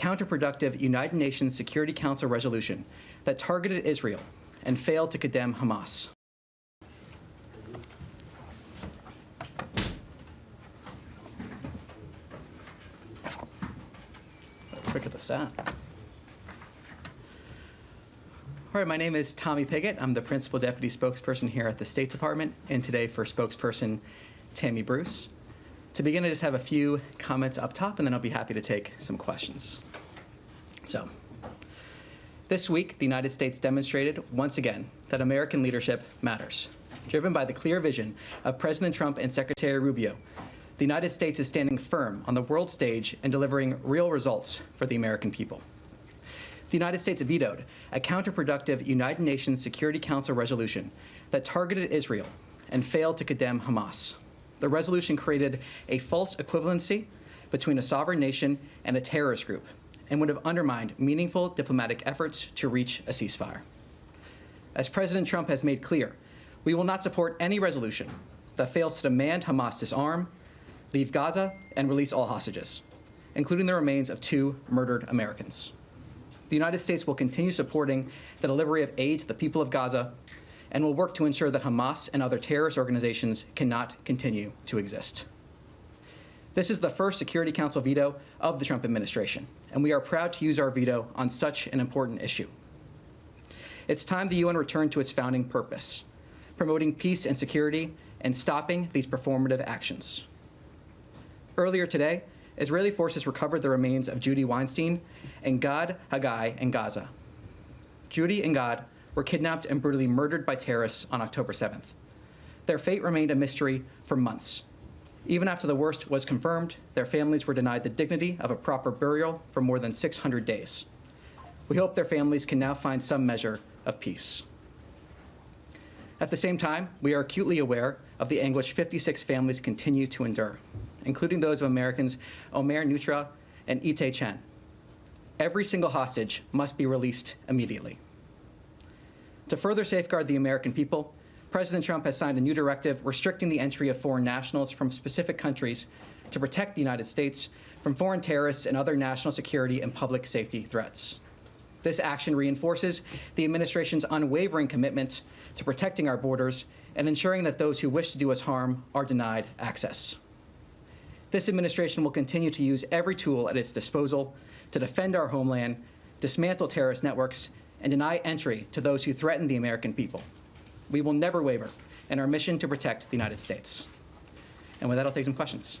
counterproductive United Nations Security Council resolution that targeted Israel and failed to condemn Hamas. Quick at the sound. All right, my name is Tommy Pigott. I'm the Principal Deputy Spokesperson here at the State Department, and today for Spokesperson Tammy Bruce. To begin, I just have a few comments up top, and then I'll be happy to take some questions. So, this week, the United States demonstrated once again that American leadership matters. Driven by the clear vision of President Trump and Secretary Rubio, the United States is standing firm on the world stage and delivering real results for the American people. The United States vetoed a counterproductive United Nations Security Council resolution that targeted Israel and failed to condemn Hamas. The resolution created a false equivalency between a sovereign nation and a terrorist group and would have undermined meaningful diplomatic efforts to reach a ceasefire. As President Trump has made clear, we will not support any resolution that fails to demand Hamas disarm, leave Gaza, and release all hostages, including the remains of 2 murdered Americans. The United States will continue supporting the delivery of aid to the people of Gaza and will work to ensure that Hamas and other terrorist organizations cannot continue to exist. This is the first Security Council veto of the Trump administration, and we are proud to use our veto on such an important issue. It's time the UN returned to its founding purpose, promoting peace and security and stopping these performative actions. Earlier today, Israeli forces recovered the remains of Judy Weinstein and Gad Haggai in Gaza. Judy and Gad were kidnapped and brutally murdered by terrorists on October 7th. Their fate remained a mystery for months. Even after the worst was confirmed, their families were denied the dignity of a proper burial for more than 600 days. We hope their families can now find some measure of peace. At the same time, we are acutely aware of the anguish 56 families continue to endure, including those of Americans Omer Nutra and Ite Chen. Every single hostage must be released immediately. To further safeguard the American people, President Trump has signed a new directive restricting the entry of foreign nationals from specific countries to protect the United States from foreign terrorists and other national security and public safety threats. This action reinforces the administration's unwavering commitment to protecting our borders and ensuring that those who wish to do us harm are denied access. This administration will continue to use every tool at its disposal to defend our homeland, dismantle terrorist networks, and deny entry to those who threaten the American people. We will never waver in our mission to protect the United States. And with that, I'll take some questions.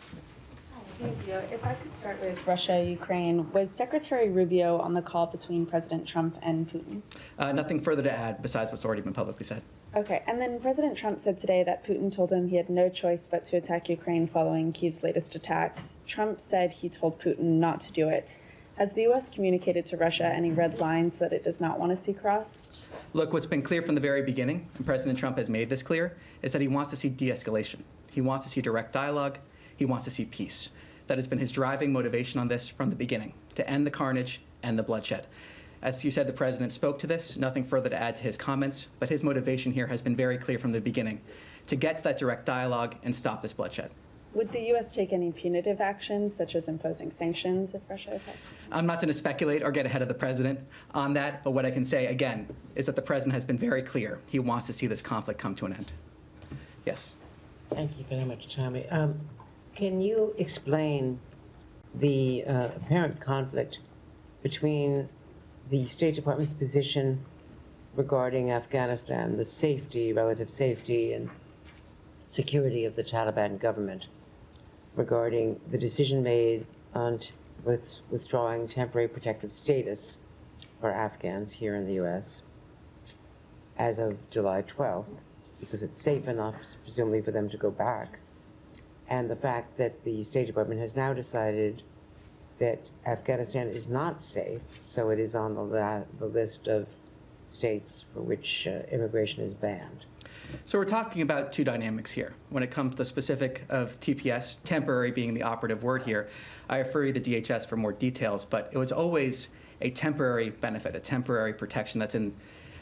Thank you. If I could start with Russia, Ukraine, was Secretary Rubio on the call between President Trump and Putin? Nothing further to add besides what's already been publicly said. Okay, and then President Trump said today that Putin told him he had no choice but to attack Ukraine following Kyiv's latest attacks. Trump said he told Putin not to do it. Has the U.S. communicated to Russia any red lines that it does not want to see crossed? Look, what's been clear from the very beginning, and President Trump has made this clear, is that he wants to see de-escalation. He wants to see direct dialogue. He wants to see peace. That has been his driving motivation on this from the beginning, to end the carnage and the bloodshed. As you said, the president spoke to this. Nothing further to add to his comments, but his motivation here has been very clear from the beginning, to get to that direct dialogue and stop this bloodshed. Would the U.S. take any punitive actions, such as imposing sanctions if Russia attacks? I'm not going to speculate or get ahead of the president on that, but what I can say, again, is that the president has been very clear. He wants to see this conflict come to an end. Yes? Thank you very much, Tommy. Can you explain the apparent conflict between the State Department's position regarding Afghanistan, the safety, relative safety and security of the Taliban government, regarding the decision made on withdrawing temporary protective status for Afghans here in the U.S. as of July 12th, because it's safe enough, presumably, for them to go back, and the fact that the State Department has now decided that Afghanistan is not safe, so it is on the list of states for which immigration is banned. So we're talking about two dynamics here. When it comes to the specific of TPS, temporary being the operative word here, I refer you to DHS for more details, but it was always a temporary benefit, a temporary protection that's in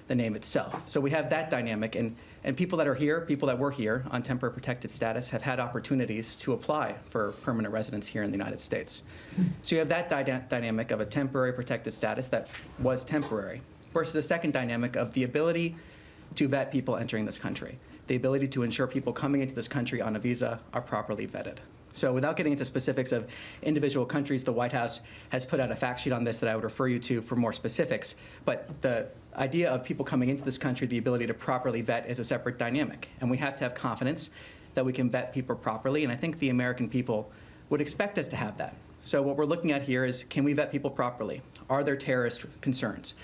the name itself. So we have that dynamic, and people that are here, people that were here on temporary protected status have had opportunities to apply for permanent residence here in the United States. So you have that dynamic of a temporary protected status that was temporary versus the second dynamic of the ability to vet people entering this country, the ability to ensure people coming into this country on a visa are properly vetted. So without getting into specifics of individual countries, the White House has put out a fact sheet on this that I would refer you to for more specifics. But the idea of people coming into this country, the ability to properly vet is a separate dynamic. And we have to have confidence that we can vet people properly. And I think the American people would expect us to have that. So what we're looking at here is, can we vet people properly? Are there terrorist concerns?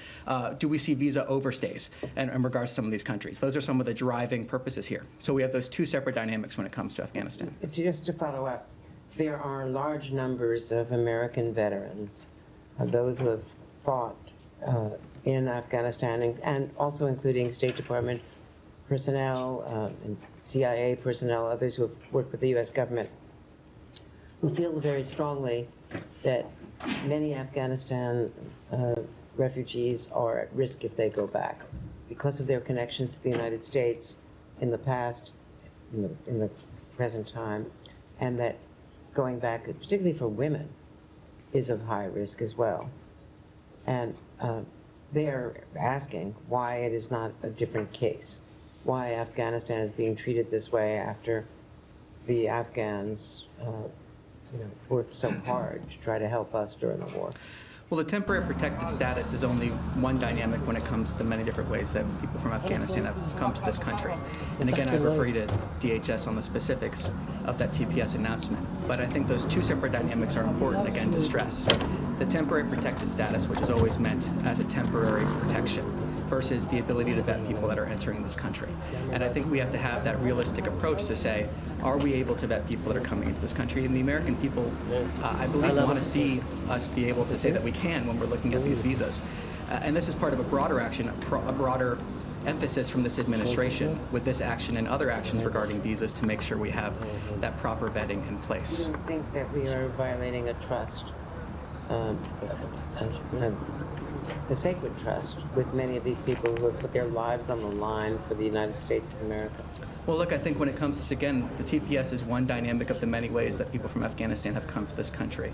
Do we see visa overstays in regards to some of these countries? Those are some of the driving purposes here. So we have those two separate dynamics when it comes to Afghanistan. Just to follow up, there are large numbers of American veterans, those who have fought in Afghanistan, and also including State Department personnel, and CIA personnel, others who have worked with the U.S. government, who feel very strongly that many Afghanistan refugees are at risk if they go back because of their connections to the United States in the past, in the present time, and that going back, particularly for women, is of high risk as well. And they're asking why it is not a different case, why Afghanistan is being treated this way after the Afghans worked so hard to try to help us during the war. Well, the temporary protected status is only one dynamic when it comes to the many different ways that people from Afghanistan have come to this country. And again, I refer you to DHS on the specifics of that TPS announcement. But I think those two separate dynamics are important, again, to stress. The temporary protected status, which is always meant as a temporary protection, versus the ability to vet people that are entering this country. And I think we have to have that realistic approach to say, are we able to vet people that are coming into this country? And the American people, I believe, want to see us be able to say that we can when we're looking at these visas. And this is part of a broader action, a broader emphasis from this administration with this action and other actions regarding visas to make sure we have that proper vetting in place. I don't think that we are violating a trust, a sacred trust with many of these people who have put their lives on the line for the United States of America. Well, look, I think when it comes to this, again, the TPS is one dynamic of the many ways that people from Afghanistan have come to this country.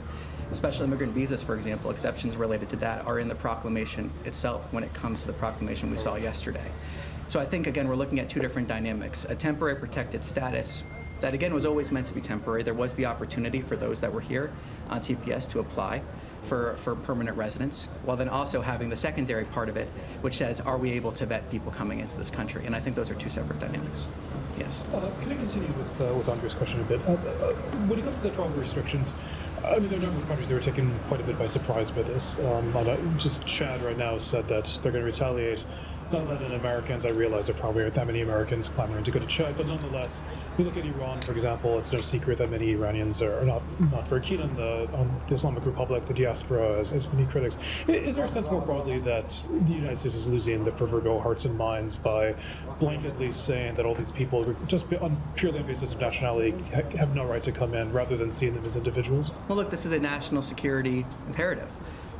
Special immigrant visas, for example, exceptions related to that are in the proclamation itself when it comes to the proclamation we saw yesterday. So I think, again, we're looking at two different dynamics. A temporary protected status that, again, was always meant to be temporary. There was the opportunity for those that were here on TPS to apply for permanent residence, while then also having the secondary part of it, which says, are we able to vet people coming into this country? And I think those are two separate dynamics. Yes. Can I continue with Andre's question a bit? When it comes to the travel restrictions, I mean, there are a number of countries that were taken quite a bit by surprise by this. Just Chad right now said that they're going to retaliate. Not that in Americans, I realize there probably aren't that many Americans clamoring to go to Chad, but nonetheless, we look at Iran, for example. It's no secret that many Iranians are not very keen on the Islamic Republic, the diaspora, as many critics. Is there a sense more broadly that the United States is losing the proverbial hearts and minds by blanketly saying that all these people, just purely on basis of nationality, have no right to come in, rather than seeing them as individuals? Well, look, this is a national security imperative.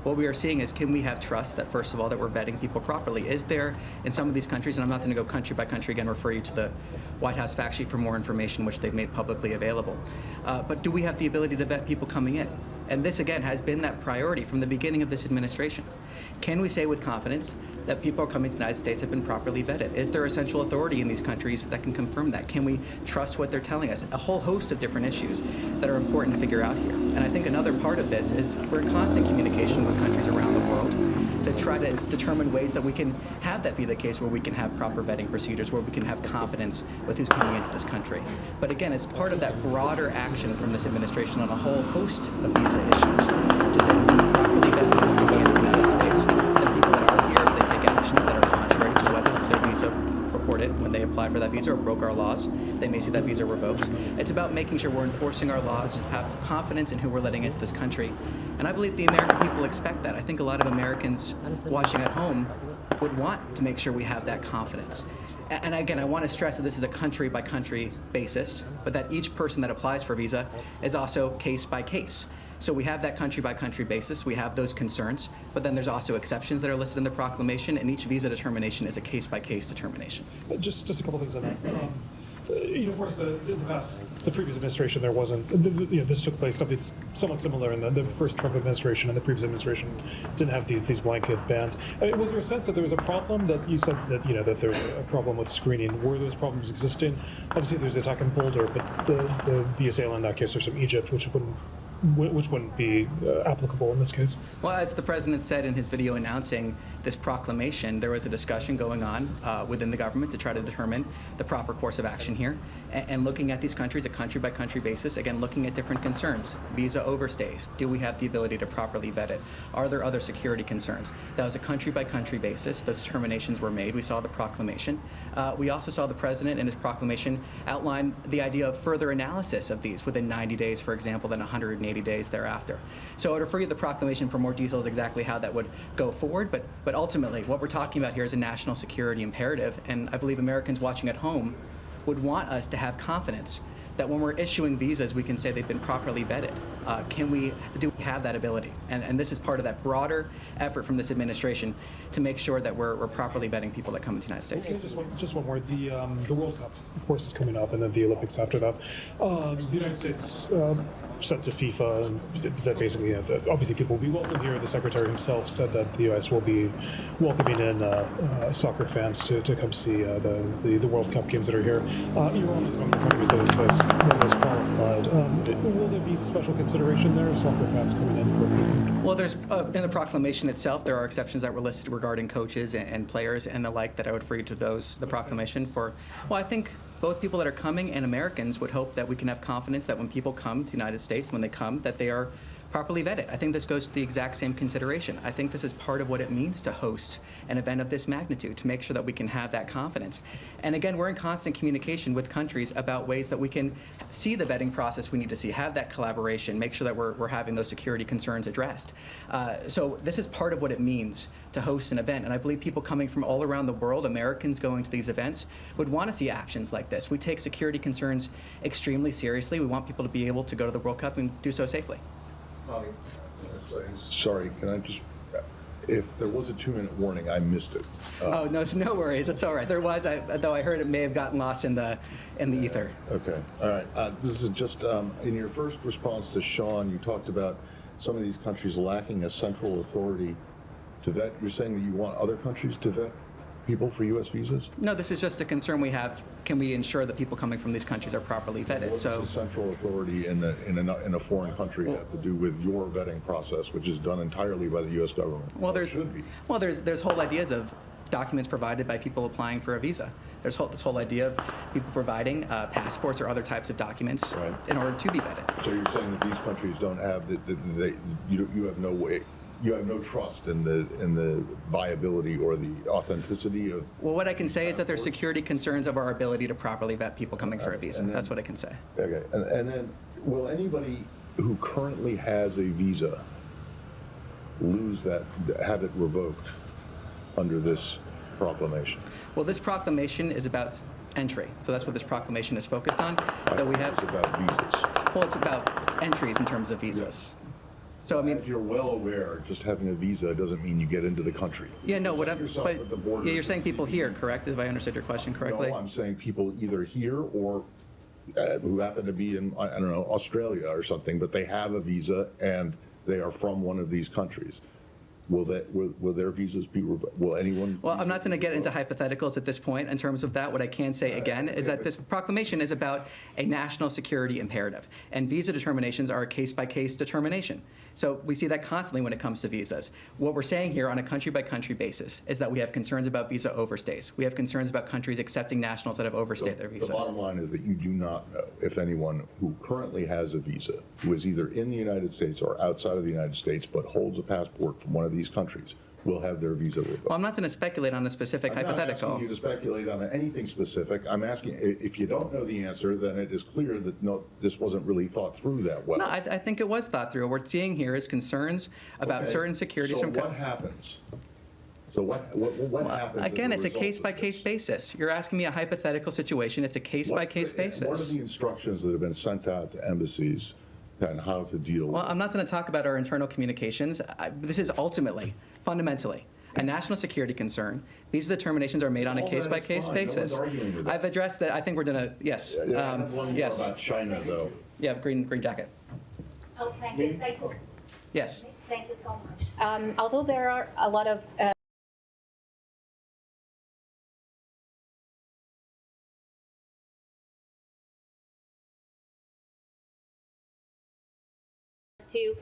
What we are seeing is, can we have trust that, first of all, that we're vetting people properly? Is there, in some of these countries, and I'm not going to go country by country, again, refer you to the White House fact sheet for more information, which they've made publicly available. But do we have the ability to vet people coming in? And this, again, has been that priority from the beginning of this administration. Can we say with confidence that people coming to the United States have been properly vetted? Is there a central authority in these countries that can confirm that? Can we trust what they're telling us? A whole host of different issues that are important to figure out here. And I think another part of this is we're in constant communication with countries around the world to try to determine ways that we can have that be the case, where we can have proper vetting procedures, where we can have confidence with who's coming into this country. But again, it's part of that broader action from this administration on a whole host of visa issues to say we can properly vet people coming into the United States. The people that are here, if they take actions that are contrary to what their visa reported when they apply for that visa or broke our laws, they may see that visa revoked. It's about making sure we're enforcing our laws, have confidence in who we're letting into this country. And I believe the American people expect that. I think a lot of Americans watching at home would want to make sure we have that confidence. And again, I want to stress that this is a country by country basis, but that each person that applies for a visa is also case by case. So we have that country-by-country basis. We have those concerns, but then there's also exceptions that are listed in the proclamation, and each visa determination is a case-by-case determination. Just a couple things on that. Of course, the previous administration, there wasn't. This took place something somewhat similar in the first Trump administration, and the previous administration didn't have these blanket bans. I mean, was there a sense that there was a problem that you said that that there was a problem with screening? Were those problems existing? Obviously, there's the attack in Boulder, but the VSA in that case are from Egypt, which wouldn't be applicable in this case. Well, as the president said in his video announcing this proclamation, there was a discussion going on within the government to try to determine the proper course of action here, and looking at these countries, a country-by-country basis, again, looking at different concerns. Visa overstays. Do we have the ability to properly vet it? Are there other security concerns? That was a country-by-country basis. Those determinations were made. We saw the proclamation. We also saw the president in his proclamation outline the idea of further analysis of these within 90 days, for example, then 180 days thereafter. So I would refer you to the proclamation for more details exactly how that would go forward, but ultimately what we're talking about here is a national security imperative, and I believe Americans watching at home would want us to have confidence that when we're issuing visas, we can say they've been properly vetted. Do we have that ability? And this is part of that broader effort from this administration to make sure that we're properly vetting people that come into the United States. Just one more. The World Cup, of course, is coming up, and then the Olympics after that. The United States said to FIFA that basically, obviously people will be welcome here. The Secretary himself said that the U.S. will be welcoming in soccer fans to come see the World Cup games that are here. Iran is among the countries that is qualified. Will there be special consideration there of soccer fans coming in for FIFA? Well, there's in the proclamation itself, there are exceptions that were listed regarding coaches and players and the like that I would refer you to the proclamation for. Well, I think both people that are coming and Americans would hope that we can have confidence that when people come to the United States, when they come, that they are properly vetted. I think this goes to the exact same consideration. I think this is part of what it means to host an event of this magnitude, to make sure that we can have that confidence. And again, we're in constant communication with countries about ways that we can see the vetting process we need to see, have that collaboration, make sure that we're having those security concerns addressed. So this is part of what it means to host an event. And I believe people coming from all around the world, Americans going to these events, would want to see actions like this. We take security concerns extremely seriously. We want people to be able to go to the World Cup and do so safely. Sorry, can I just, if there was a 2-minute warning, I missed it. Oh, no worries. It's all right. There was, though I heard it may have gotten lost in the ether. Okay, all right. This is just, in your first response to Sean, you talked about some of these countries lacking a central authority to vet. You're saying that you want other countries to vet people for U.S. visas? No, this is just a concern we have. Can we ensure that people coming from these countries are properly vetted? What does the central authority in a foreign country have to do with your vetting process, which is done entirely by the U.S. government? Well, there's whole ideas of documents provided by people applying for a visa. There's this whole idea of people providing passports or other types of documents in order to be vetted. So you're saying that these countries don't have you have no way. You have no trust in the viability or the authenticity of. Well, what I can say is that there's security concerns of our ability to properly vet people coming for a visa. That's what I can say. Okay, and then will anybody who currently has a visa have it revoked under this proclamation? Well, this proclamation is about entry, so that's what this proclamation is focused on. It's about visas. Well, it's about entries in terms of visas. Yeah. So I mean, if you're well aware, just having a visa doesn't mean you get into the country. Yeah, no. You're saying people here, correct? If I understood your question correctly. No, I'm saying people either here or who happen to be in, I don't know, Australia or something, but they have a visa and they are from one of these countries. Will their visas be revoked? Will anyone? Well, I'm not going to get into hypotheticals at this point in terms of that. What I can say again is that this proclamation is about a national security imperative, and visa determinations are a case-by-case determination. So we see that constantly when it comes to visas. What we're saying here on a country-by-country basis is that we have concerns about visa overstays. We have concerns about countries accepting nationals that have overstayed their visa. The bottom line is that you do not know if anyone who currently has a visa, who is either in the United States or outside of the United States, but holds a passport from one of these countries, will have their visa revoked. Well, I'm not going to speculate on a specific hypothetical. I'm not asking you to speculate on anything specific. I'm asking, if you don't know the answer, then it is clear that no, this wasn't really thought through that well. No, I think it was thought through. What we're seeing here is concerns about certain securities so from. What happens? So what happens? Again, it's a case-by-case basis. You're asking me a hypothetical situation. It's a case-by-case basis. What are the instructions that have been sent out to embassies and how to deal Well, with I'm it. not going to talk about our internal communications. This is ultimately, fundamentally, a national security concern. These determinations are made on a All that is case-by-case fine. No one's basis. arguing with that. I've addressed that. I think we're going to, yes. I have one more yes. about China, though. Yeah, green jacket. Oh, thank you. Thank you. Yes. Thank you so much. Although there are a lot of to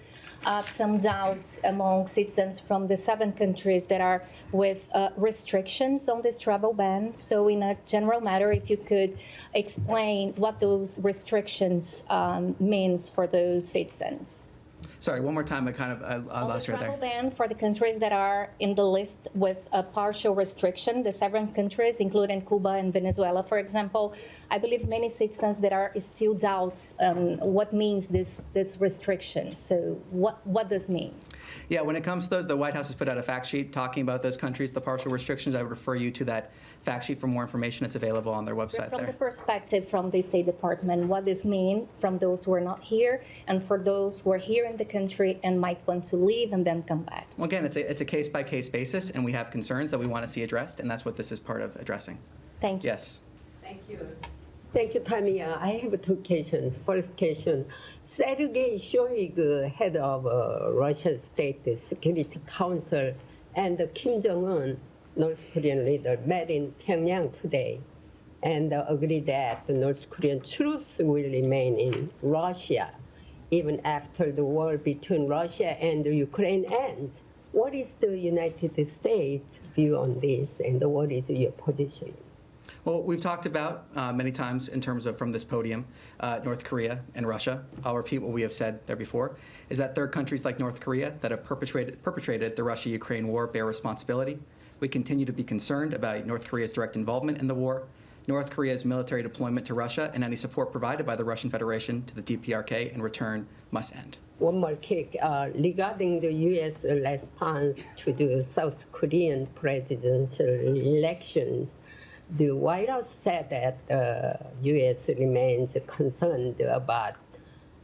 some doubts among citizens from the 7 countries that are with restrictions on this travel ban. So in a general matter, if you could explain what those restrictions means for those citizens. Sorry, one more time. I lost you right travel there. ban for the countries that are in the list with a partial restriction, the 7 countries, including Cuba and Venezuela, for example. I believe many citizens that are still doubts what means this restriction. So what does it mean? Yeah, when it comes to those, the White House has put out a fact sheet talking about those countries, the partial restrictions. I would refer you to that fact sheet for more information. It's available on their website From there. the perspective from the State Department, what does mean from those who are not here and for those who are here in the country and might want to leave and then come back? Well, again, it's a case-by-case basis, and we have concerns that we want to see addressed, and that's what this is part of addressing. Thank you. Yes. Thank you. Thank you, Tommy. I have 2 questions. First question, Sergei Shoigu, head of Russian State Security Council, and Kim Jong-un, North Korean leader, met in Pyongyang today and agreed that the North Korean troops will remain in Russia even after the war between Russia and Ukraine ends. What is the United States' view on this, and what is your position? Well, we've talked about many times in terms of from this podium, North Korea and Russia. I'll repeat what we have said there before, is that third countries like North Korea that have perpetrated the Russia-Ukraine war bear responsibility. We continue to be concerned about North Korea's direct involvement in the war, North Korea's military deployment to Russia, and any support provided by the Russian Federation to the DPRK in return must end. One more quick, regarding the U.S. response to the South Korean presidential elections, the White House said that the U.S. remains concerned about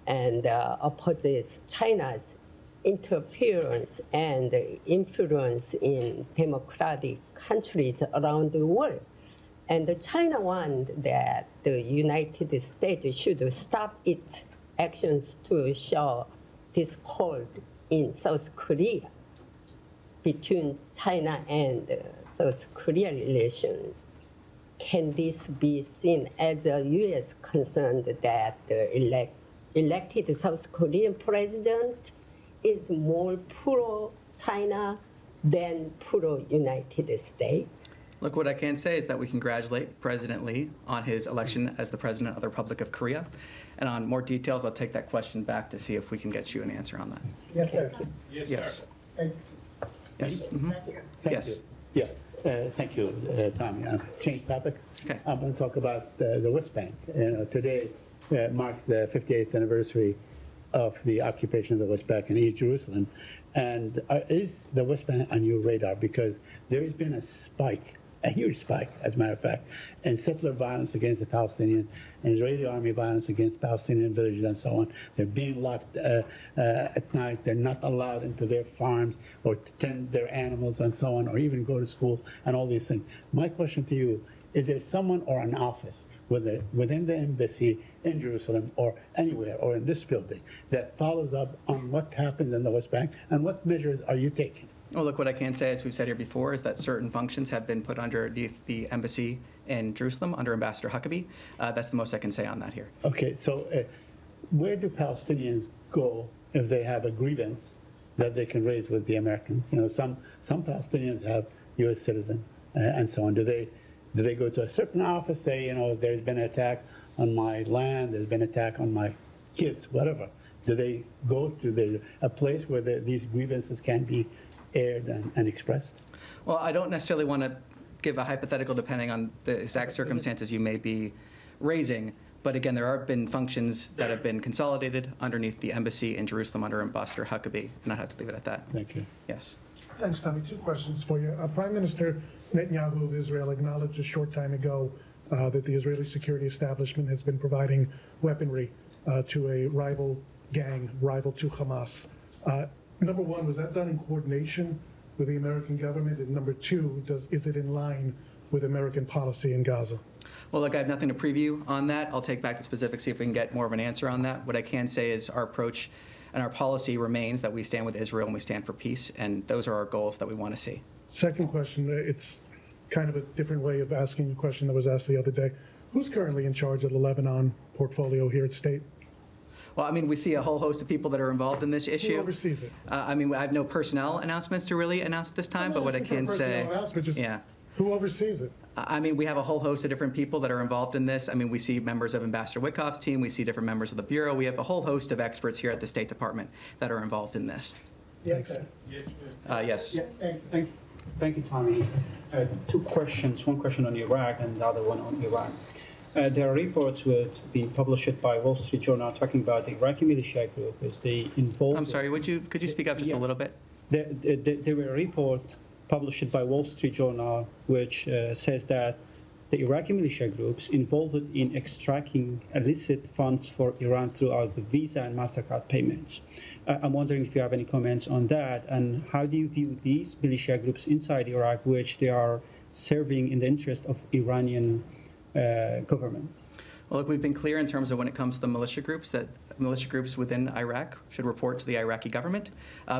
and opposes China's interference and influence in democratic countries around the world. And China wants that the United States should stop its actions to show discord in South Korea between China and South Korea relations. Can this be seen as a U.S. concern that the elected South Korean president is more pro-China than pro-United States? Look, what I can say is that we congratulate President Lee on his election as the President of the Republic of Korea. And on more details, I'll take that question back to see if we can get you an answer on that. Yes, sir. Yes. Yes. Thank you. Yeah, thank you, Tommy. Change topic. Okay. I'm going to talk about the West Bank. Today marks the 58th anniversary of the occupation of the West Bank and East Jerusalem. And is the West Bank on your radar? Because there has been a spike, a huge spike, as a matter of fact, in settler violence against the Palestinians, and Israeli army violence against Palestinian villages and so on. They're being locked at night. They're not allowed into their farms or to tend their animals and so on, or even go to school and all these things. My question to you, is there someone or an office within the embassy in Jerusalem or anywhere or in this building that follows up on what happened in the West Bank, and what measures are you taking? Well, look, what I can say, as we've said here before, is that certain functions have been put underneath the embassy in Jerusalem under Ambassador Huckabee. That's the most I can say on that here. Okay, so where do Palestinians go if they have a grievance that they can raise with the Americans? You know, some Palestinians have U.S. citizen and so on. Do they go to a certain office, say, you know, there's been an attack on my land, there's been an attack on my kids, whatever? Do they go to a place where these grievances can be aired and expressed? Well, I don't necessarily want to give a hypothetical depending on the exact circumstances you may be raising. But again, there have been functions that have been consolidated underneath the embassy in Jerusalem under Ambassador Huckabee, and I'd have to leave it at that. Thank you. Yes. Thanks, Tommy. 2 questions for you. Prime Minister Netanyahu of Israel acknowledged a short time ago that the Israeli security establishment has been providing weaponry to a rival gang rival to Hamas. Number one, was that done in coordination with the American government? And number two, is it in line with American policy in Gaza? Well, look, I have nothing to preview on that. I'll take back the specifics, see if we can get more of an answer on that. What I can say is our approach and our policy remains that we stand with Israel and we stand for peace, and those are our goals that we want to see. Second question, it's kind of a different way of asking a question that was asked the other day. Who's currently in charge of the Lebanon portfolio here at State? Well, I mean, we see a whole host of people that are involved in this issue. Who oversees it? I mean, I have no personnel announcements to really announce at this time, but what I can say, yeah. Who oversees it? I mean, we have a whole host of different people that are involved in this. I mean, we see members of Ambassador Witkoff's team. We see different members of the Bureau. We have a whole host of experts here at the State Department that are involved in this. Yes, sir. Yes. Yeah, Thank you, Tommy. Two questions, one question on Iraq and the other one on Iran. There are reports being published by Wall Street Journal talking about the Iraqi militia group as they involved. I'm sorry, could you speak up just a little bit? There were reports published by Wall Street Journal which says that the Iraqi militia groups involved in extracting illicit funds for Iran throughout the Visa and MasterCard payments. I'm wondering if you have any comments on that, and how do you view these militia groups inside Iraq, which they are serving in the interest of Iranian government? Well, look, we've been clear in terms of when it comes to the militia groups that militia groups within Iraq should report to the Iraqi government.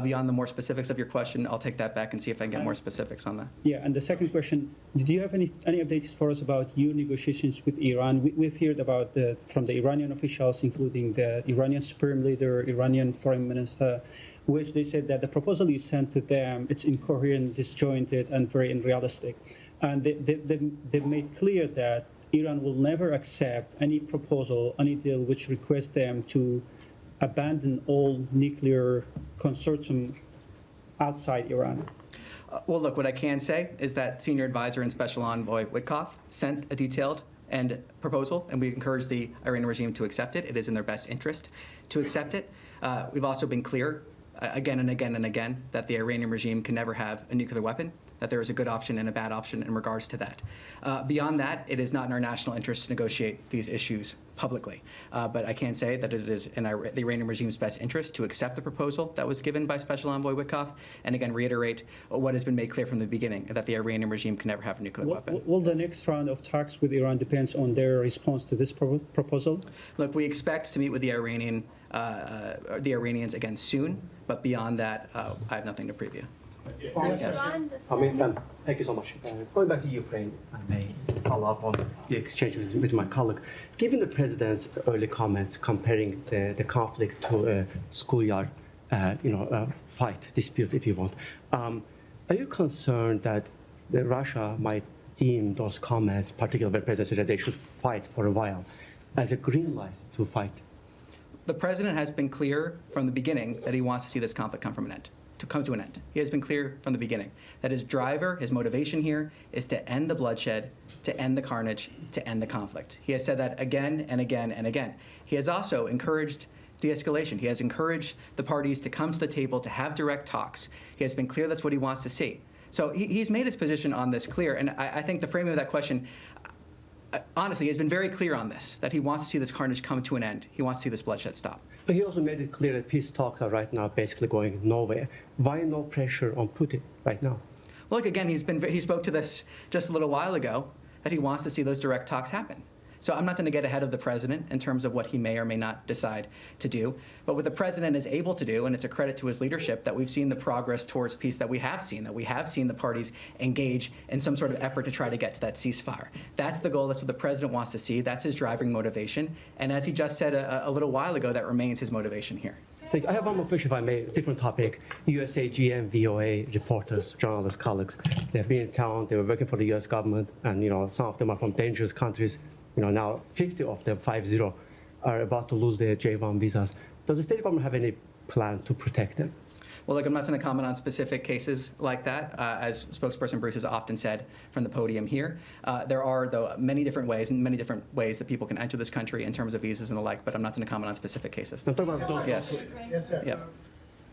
Beyond the more specifics of your question, I'll take that back and see if I can get more specifics on that. Yeah, and the second question, do you have any updates for us about your negotiations with Iran? We've heard about from the Iranian officials, including the Iranian Supreme Leader, Iranian Foreign Minister, which they said that the proposal you sent to them, it's incoherent, disjointed, and very unrealistic. And they've made clear that Iran will never accept any proposal, any deal which requests them to abandon all nuclear consortium outside Iran. Well, look, what I can say is that Senior Advisor and Special Envoy Witkoff sent a detailed proposal, and we encourage the Iranian regime to accept it. It is in their best interest to accept it. We've also been clear again and again and again that the Iranian regime can never have a nuclear weapon, that there is a good option and a bad option in regards to that. Beyond that, it is not in our national interest to negotiate these issues publicly. But I can say that it is in the Iranian regime's best interest to accept the proposal that was given by Special Envoy Witkoff, and again reiterate what has been made clear from the beginning, that the Iranian regime can never have a nuclear weapon. Will the next round of talks with Iran depends on their response to this proposal? Look, we expect to meet with the Iranians again soon, but beyond that, I have nothing to preview. Yes. Thank you so much. Going back to Ukraine, if I may follow up on the exchange with my colleague. Given the president's early comments comparing the conflict to a schoolyard, fight, dispute, if you want, are you concerned that Russia might deem those comments, particularly when the president said that they should fight for a while, as a green light to fight? The president has been clear from the beginning that he wants to see this conflict come to an end. He has been clear from the beginning that his driver, his motivation here is to end the bloodshed, to end the carnage, to end the conflict. He has said that again and again and again. He has also encouraged de-escalation. He has encouraged the parties to come to the table to have direct talks. He has been clear that's what he wants to see. So he's made his position on this clear, and I think the framing of that question, honestly, has been very clear on this, that he wants to see this carnage come to an end. He wants to see this bloodshed stop. But he also made it clear that peace talks are right now basically going nowhere. Why no pressure on Putin right now? Well, look, again, he spoke to this just a little while ago, that he wants to see those direct talks happen. So I'm not going to get ahead of the president in terms of what he may or may not decide to do. But what the president is able to do, and it's a credit to his leadership, that we've seen the progress towards peace that we have seen the parties engage in some sort of effort to try to get to that ceasefire. That's the goal. That's what the president wants to see. That's his driving motivation. And as he just said a little while ago, that remains his motivation here. I have one more question, if I may, different topic. USA, GM, VOA reporters, journalists, colleagues, they've been in town, they were working for the US government, and some of them are from dangerous countries. Now 50 of them, 50, are about to lose their J1 visas. Does the State Department have any plan to protect them? Well, look, I'm not going to comment on specific cases like that. As Spokesperson Bruce has often said from the podium here, there are, though, many different ways that people can enter this country in terms of visas and the like, but I'm not going to comment on specific cases. Yes, sir. Yeah.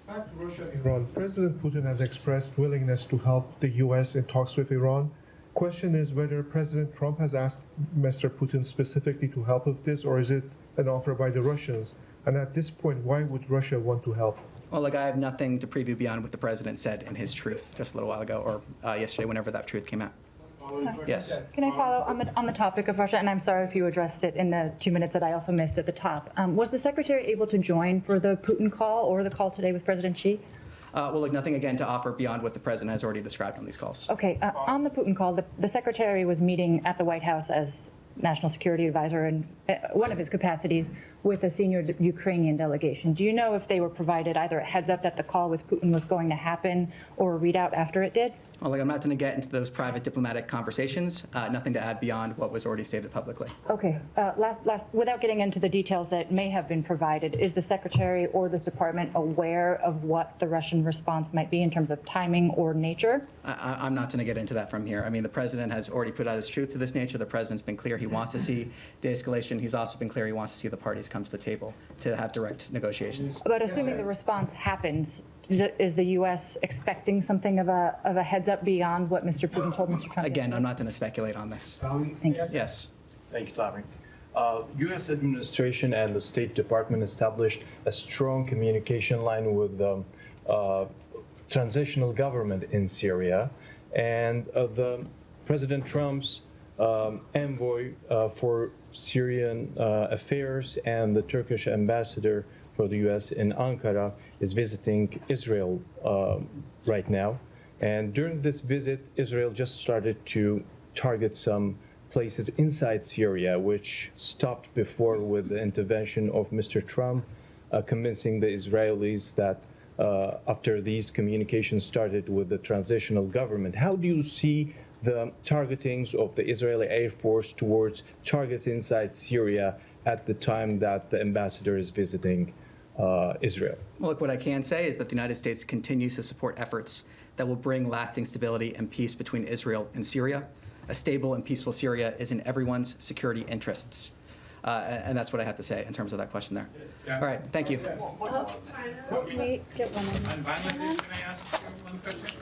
Back to Russia and Iran. President Putin has expressed willingness to help the U.S. in talks with Iran. Question is whether President Trump has asked Mr. Putin specifically to help with this, or is it an offer by the Russians And at this point, why would Russia want to help? Well, look, I have nothing to preview beyond what the president said in his truth just a little while ago, or yesterday, whenever that truth came out. Yes. Can I follow on the topic of Russia? And I'm sorry if you addressed it in the 2 minutes that I also missed at the top. Was the secretary able to join for the Putin call or the call today with President Xi? Well, look, nothing again to offer beyond what the president has already described on these calls. Okay, on the Putin call, the secretary was meeting at the White House as national security advisor in one of his capacities with a senior Ukrainian delegation. Do you know if they were provided either a heads up that the call with Putin was going to happen or a readout after it did? Well, look, I'm not going to get into those private diplomatic conversations. Nothing to add beyond what was already stated publicly. Okay. Without getting into the details that may have been provided, is the secretary or this department aware of what the Russian response might be in terms of timing or nature? I'm not going to get into that from here. I mean, the president has already put out his truth to this nature. The president's been clear he wants to see de-escalation. He's also been clear he wants to see the parties come to the table to have direct negotiations. But assuming the response happens, is the U.S. expecting something of a heads up beyond what Mr. Putin told Mr. Trump? Again, I'm not going to speculate on this. Thank you. Yes. Thank you, Tommy. U.S. administration and the State Department established a strong communication line with the transitional government in Syria, and the President Trump's envoy for Syrian affairs and the Turkish ambassador for the U.S. in Ankara is visiting Israel right now. And during this visit, Israel just started to target some places inside Syria, which stopped before with the intervention of Mr. Trump, convincing the Israelis that after these communications started with the transitional government. How do you see the targetings of the Israeli Air Force towards targets inside Syria at the time that the ambassador is visiting Israel? Well, look, what I can say is that the United States continues to support efforts that will bring lasting stability and peace between Israel and Syria. A stable and peaceful Syria is in everyone's security interests. And that's what I have to say in terms of that question there. All right, thank you. Can we get one in? Can I ask you one question?